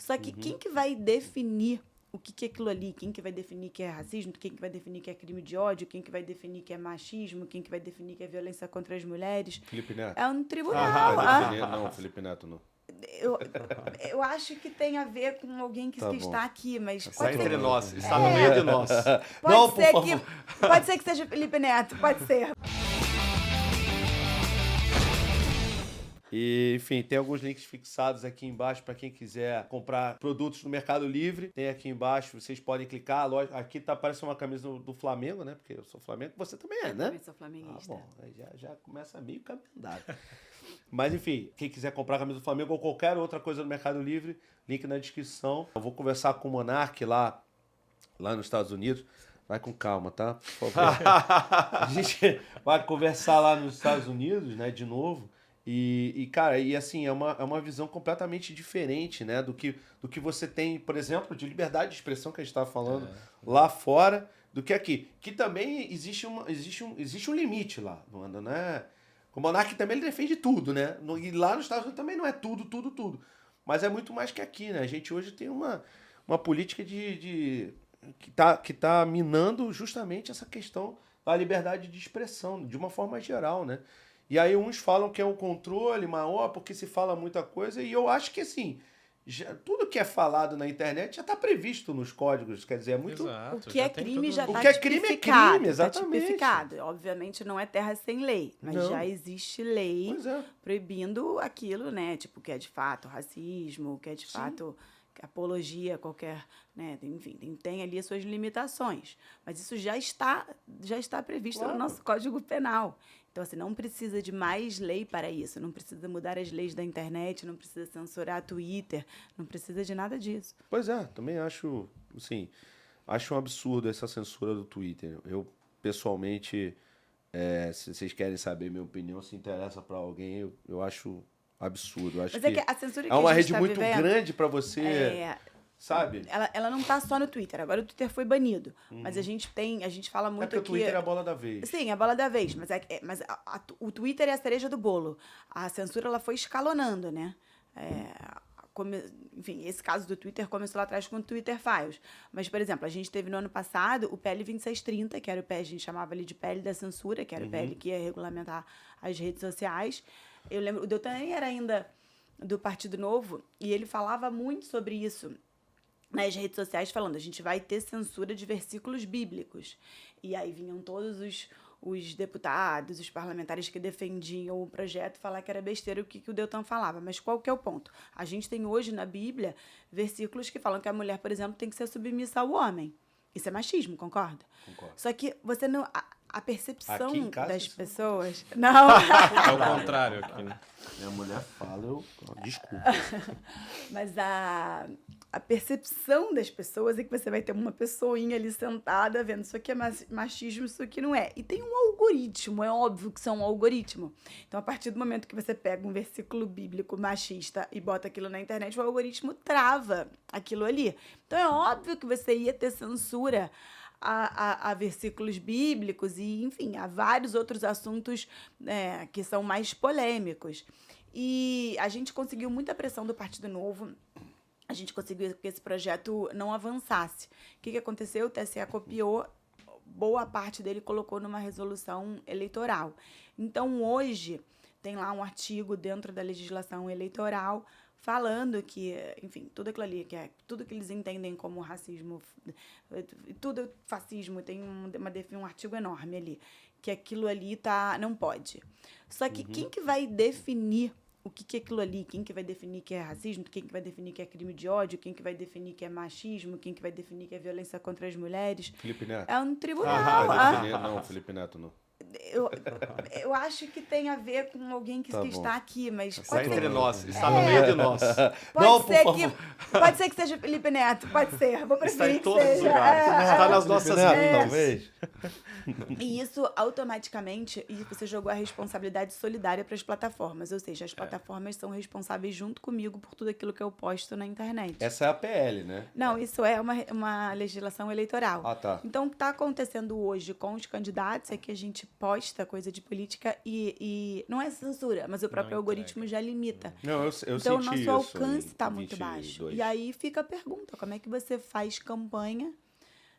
Só que quem que vai definir o que é aquilo ali? Quem que vai definir que é racismo? Quem que vai definir que é crime de ódio? Quem que vai definir que é machismo? Quem que vai definir que é violência contra as mulheres? Felipe Neto. É um tribunal. Vai definir? Não, Felipe Neto não. Eu acho que tem a ver com alguém que está aqui, mas Está entre nós, está no meio de nós. Pode ser que seja Felipe Neto, pode ser. E, enfim, tem alguns links fixados aqui embaixo para quem quiser comprar produtos no Mercado Livre. Tem aqui embaixo, vocês podem clicar. Aqui parece uma camisa do Flamengo, né? Porque eu sou Flamengo, você também é, né? Eu também sou flamenguista. Bom, já começa meio caminho andado. Mas, enfim, quem quiser comprar a camisa do Flamengo ou qualquer outra coisa no Mercado Livre, link na descrição. Eu vou conversar com o Monark lá nos Estados Unidos. Vai com calma, tá? Por favor. A gente vai conversar lá nos Estados Unidos, né, de novo. Cara, assim, é uma visão completamente diferente, né, do que você tem, por exemplo, de liberdade de expressão que a gente estava falando lá fora, do que aqui. Que também existe um limite lá, não é? O Monark também ele defende tudo, né? E lá nos Estados Unidos também não é tudo. Mas é muito mais que aqui, né? A gente hoje tem uma política que tá minando justamente essa questão da liberdade de expressão, de uma forma geral, né? E aí uns falam que é um controle maior porque se fala muita coisa, e eu acho que assim, tudo que é falado na internet já está previsto nos códigos, quer dizer, é muito... Exato, o que é crime já está tipificado. O que é crime é crime, exatamente. Tá tipificado. Obviamente não é terra sem lei, mas já existe lei proibindo aquilo, né? Tipo, que é de fato racismo, que é de fato apologia, qualquer, né? Enfim, tem ali as suas limitações. Mas isso já está previsto no nosso Código Penal. Então, assim, não precisa de mais lei para isso. Não precisa mudar as leis da internet, não precisa censurar Twitter, não precisa de nada disso. Pois é, também acho, assim, acho um absurdo essa censura do Twitter. Eu, pessoalmente, se vocês querem saber minha opinião, se interessa para alguém, eu acho absurdo. Eu acho que a censura é uma rede muito grande para você... Sabe? Ela não tá só no Twitter. Agora o Twitter foi banido. Mas a gente fala muito porque o Twitter é a bola da vez. Sim, é a bola da vez. Mas o Twitter é a cereja do bolo. A censura ela foi escalonando, né? Enfim, esse caso do Twitter começou lá atrás com o Twitter Files. Mas, por exemplo, a gente teve no ano passado o PL 2630, que era o PL, a gente chamava ali de PL da censura, que era o PL que ia regulamentar as redes sociais. Eu lembro, o Deltan era ainda do Partido Novo, e ele falava muito sobre isso nas redes sociais, falando, a gente vai ter censura de versículos bíblicos. E aí vinham todos os deputados, os parlamentares que defendiam o projeto falar que era besteira o que o Deltan falava. Mas qual que é o ponto? A gente tem hoje na Bíblia versículos que falam que a mulher, por exemplo, tem que ser submissa ao homem. Isso é machismo, concorda? Concordo. Só que você não... A percepção das pessoas... Não. É o contrário aqui, né? Minha mulher fala, desculpa. Mas a percepção das pessoas é que você vai ter uma pessoinha ali sentada vendo isso aqui é machismo, isso aqui não é. E tem um algoritmo, é óbvio que são um algoritmo. Então, a partir do momento que você pega um versículo bíblico machista e bota aquilo na internet, o algoritmo trava aquilo ali. Então, é óbvio que você ia ter censura a versículos bíblicos e, enfim, a vários outros assuntos que são mais polêmicos. E a gente conseguiu muita pressão do Partido Novo. A gente conseguiu que esse projeto não avançasse. O que aconteceu? O TSE copiou, boa parte dele colocou numa resolução eleitoral. Então, hoje, tem lá um artigo dentro da legislação eleitoral falando que, enfim, tudo aquilo ali, tudo que eles entendem como racismo, tudo fascismo, tem um artigo enorme ali, que aquilo ali não pode. Só que quem que vai definir o que é aquilo ali? Quem que vai definir que é racismo? Quem que vai definir que é crime de ódio? Quem que vai definir que é machismo? Quem que vai definir que é violência contra as mulheres? Felipe Neto. É um tribunal. Não, Felipe Neto não. Eu acho que tem a ver com alguém que está aqui, mas... Está entre nós, está no meio de nós. Pode ser que seja Felipe Neto, pode ser. Vou preferir está em todos que os seja. lugares. Está nas nossas vidas. Talvez. E isso, automaticamente, você jogou a responsabilidade solidária para as plataformas. Ou seja, as plataformas são responsáveis junto comigo por tudo aquilo que eu posto na internet. Essa é a PL, né? Não, isso é uma legislação eleitoral. Ah, tá. Então, o que está acontecendo hoje com os candidatos é que a gente posta coisa de política e não é censura, mas o próprio algoritmo já limita. Não, eu então, o senti nosso isso alcance está muito baixo. E aí fica a pergunta, como é que você faz campanha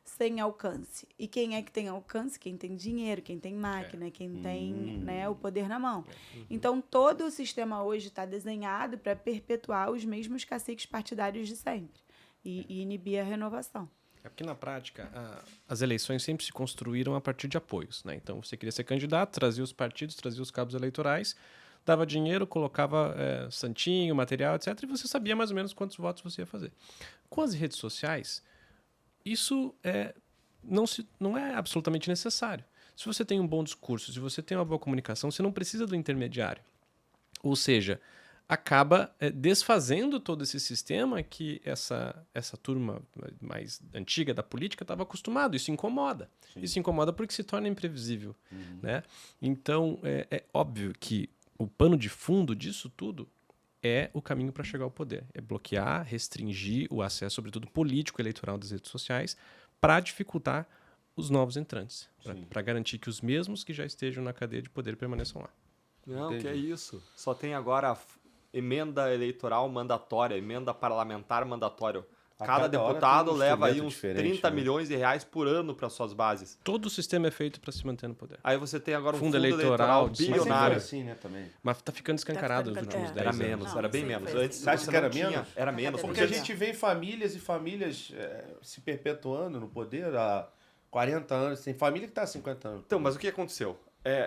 sem alcance? E quem é que tem alcance? Quem tem dinheiro, quem tem máquina, quem tem, né, o poder na mão. Então, todo o sistema hoje está desenhado para perpetuar os mesmos caciques partidários de sempre e inibir a renovação. É porque, na prática, as eleições sempre se construíram a partir de apoios, né? Então, você queria ser candidato, trazia os partidos, trazia os cabos eleitorais, dava dinheiro, colocava santinho, material, etc., e você sabia mais ou menos quantos votos você ia fazer. Com as redes sociais, isso não é absolutamente necessário. Se você tem um bom discurso, se você tem uma boa comunicação, você não precisa do intermediário. Ou seja, acaba desfazendo todo esse sistema que essa turma mais antiga da política estava acostumado. Isso incomoda. Sim. Isso incomoda porque se torna imprevisível. Né? Então, é óbvio que o pano de fundo disso tudo é o caminho para chegar ao poder. É bloquear, restringir o acesso, sobretudo político, eleitoral das redes sociais, para dificultar os novos entrantes, para garantir que os mesmos que já estejam na cadeia de poder permaneçam lá. Não, Entendi. que é isso. Só tem agora emenda eleitoral mandatória, emenda parlamentar mandatória. Cada deputado leva aí uns 30 milhões de reais por ano para suas bases. Todo o sistema é feito para se manter no poder. Aí você tem agora um Fundo fundo eleitoral bilionário. Mas assim, né, também. Mas está ficando escancarado nos últimos 10 Era anos. menos, Não, era bem sempre menos. foi Antes Você acha você que era não tinha, menos? era menos. Porque a gente vê famílias e famílias se perpetuando no poder há 40 anos. Tem família que está há 50 anos. Então, mas o que aconteceu?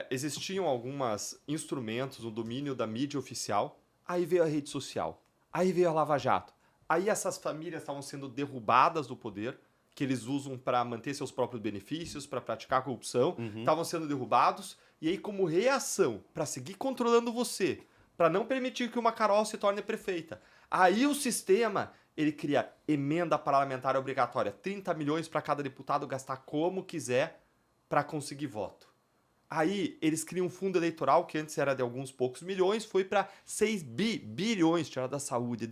Existiam alguns instrumentos no domínio da mídia oficial, aí veio a rede social, aí veio a Lava Jato. Aí essas famílias estavam sendo derrubadas do poder, que eles usam para manter seus próprios benefícios, para praticar corrupção, estavam sendo derrubados, e aí como reação, para seguir controlando você, para não permitir que uma Carol se torne prefeita, aí o sistema, ele cria emenda parlamentar obrigatória, 30 milhões para cada deputado gastar como quiser para conseguir voto. Aí eles criam um fundo eleitoral que antes era de alguns poucos milhões, foi para 6 bilhões, tirar da saúde,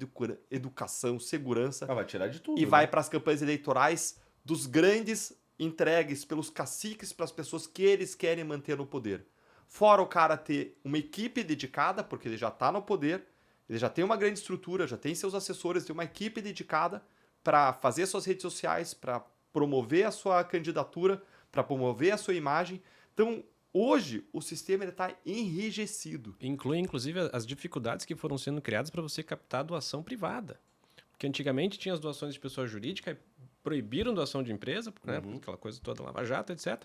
educação, segurança. Vai tirar de tudo. E vai para as campanhas eleitorais dos grandes entregues pelos caciques para as pessoas que eles querem manter no poder. Fora o cara ter uma equipe dedicada, porque ele já está no poder, ele já tem uma grande estrutura, já tem seus assessores, tem uma equipe dedicada para fazer suas redes sociais, para promover a sua candidatura, para promover a sua imagem. Então, hoje, o sistema está enrijecido. Inclui, inclusive, as dificuldades que foram sendo criadas para você captar doação privada. Porque antigamente tinha as doações de pessoa jurídica, proibiram doação de empresa, né, aquela coisa toda, Lava Jato, etc.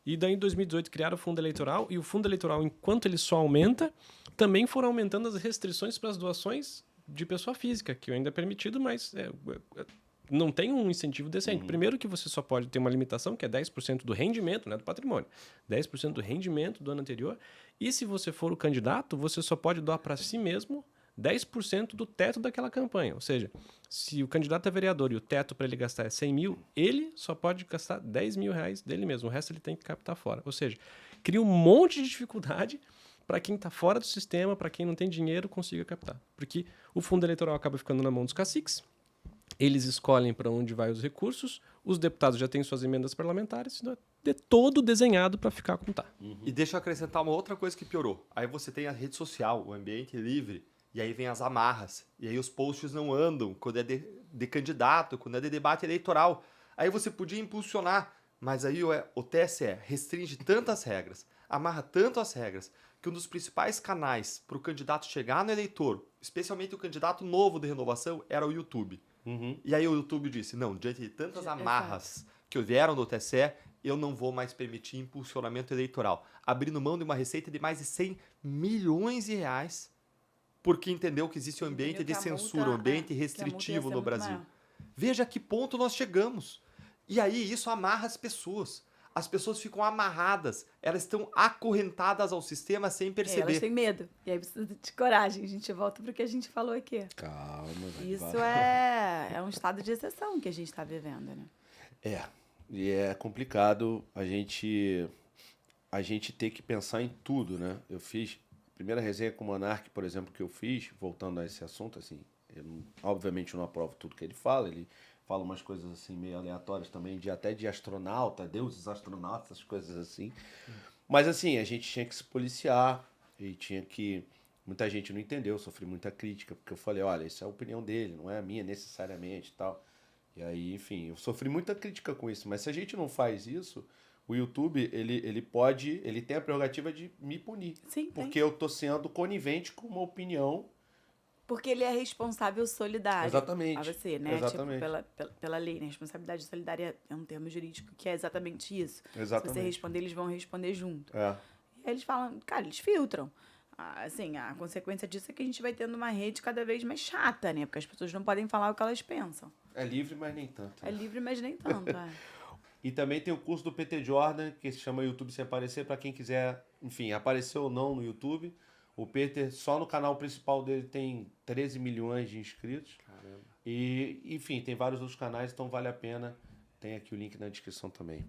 E daí, em 2018, criaram o fundo eleitoral, e o fundo eleitoral, enquanto ele só aumenta, também foram aumentando as restrições para as doações de pessoa física, que ainda é permitido, mas não tem um incentivo decente. Primeiro que você só pode ter uma limitação, que é 10% do rendimento, né, do patrimônio. 10% do rendimento do ano anterior. E se você for o candidato, você só pode doar para si mesmo 10% do teto daquela campanha. Ou seja, se o candidato é vereador e o teto para ele gastar é 100 mil, ele só pode gastar 10 mil reais dele mesmo. O resto ele tem que captar fora. Ou seja, cria um monte de dificuldade para quem está fora do sistema, para quem não tem dinheiro, consiga captar. Porque o fundo eleitoral acaba ficando na mão dos caciques. Eles escolhem para onde vai os recursos, os deputados já têm suas emendas parlamentares, é todo desenhado para ficar como está. E deixa eu acrescentar uma outra coisa que piorou. Aí você tem a rede social, o ambiente livre, e aí vem as amarras, e aí os posts não andam quando é de candidato, quando é de debate eleitoral. Aí você podia impulsionar, mas aí o TSE restringe tantas regras, amarra tanto as regras, que um dos principais canais para o candidato chegar no eleitor, especialmente o candidato novo de renovação, era o YouTube. E aí o YouTube disse, não, diante de tantas amarras que vieram do TSE, eu não vou mais permitir impulsionamento eleitoral. Abrindo mão de uma receita de mais de 100 milhões de reais, porque entendeu que existe um ambiente de censura, um ambiente restritivo no Brasil. Veja a que ponto nós chegamos. E aí isso amarra as pessoas. As pessoas ficam amarradas, elas estão acorrentadas ao sistema sem perceber. Elas têm medo. E aí precisa de coragem. A gente volta para o que a gente falou aqui. Calma. Isso é um estado de exceção que a gente está vivendo, né? E é complicado a gente ter que pensar em tudo, né? Eu fiz a primeira resenha com o Monark, por exemplo, que eu fiz, voltando a esse assunto, assim, obviamente eu não aprovo tudo que ele fala umas coisas assim meio aleatórias também, até de astronauta, deuses astronautas, essas coisas assim. Mas assim, a gente tinha que se policiar e tinha que Muita gente não entendeu, sofri muita crítica, porque eu falei, olha, isso é a opinião dele, não é a minha necessariamente e tal. E aí, enfim, eu sofri muita crítica com isso, mas se a gente não faz isso, o YouTube, ele tem a prerrogativa de me punir. Sim, tem. Porque eu tô sendo conivente com uma opinião. Porque ele é responsável solidário. Exatamente. A você, né? Exatamente. Tipo, pela lei, né? Responsabilidade solidária é um termo jurídico que é exatamente isso. Exatamente. Se você responder, eles vão responder junto. É. E aí eles falam, cara, eles filtram. Assim, a consequência disso é que a gente vai tendo uma rede cada vez mais chata, né? Porque as pessoas não podem falar o que elas pensam. É livre, mas nem tanto. É livre, mas nem tanto. E também tem o curso do PT Jordan, que se chama YouTube Sem Aparecer, para quem quiser, enfim, aparecer ou não no YouTube. O Peter, só no canal principal dele, tem 13 milhões de inscritos. Caramba. E, enfim, tem vários outros canais, então vale a pena. Tem aqui o link na descrição também.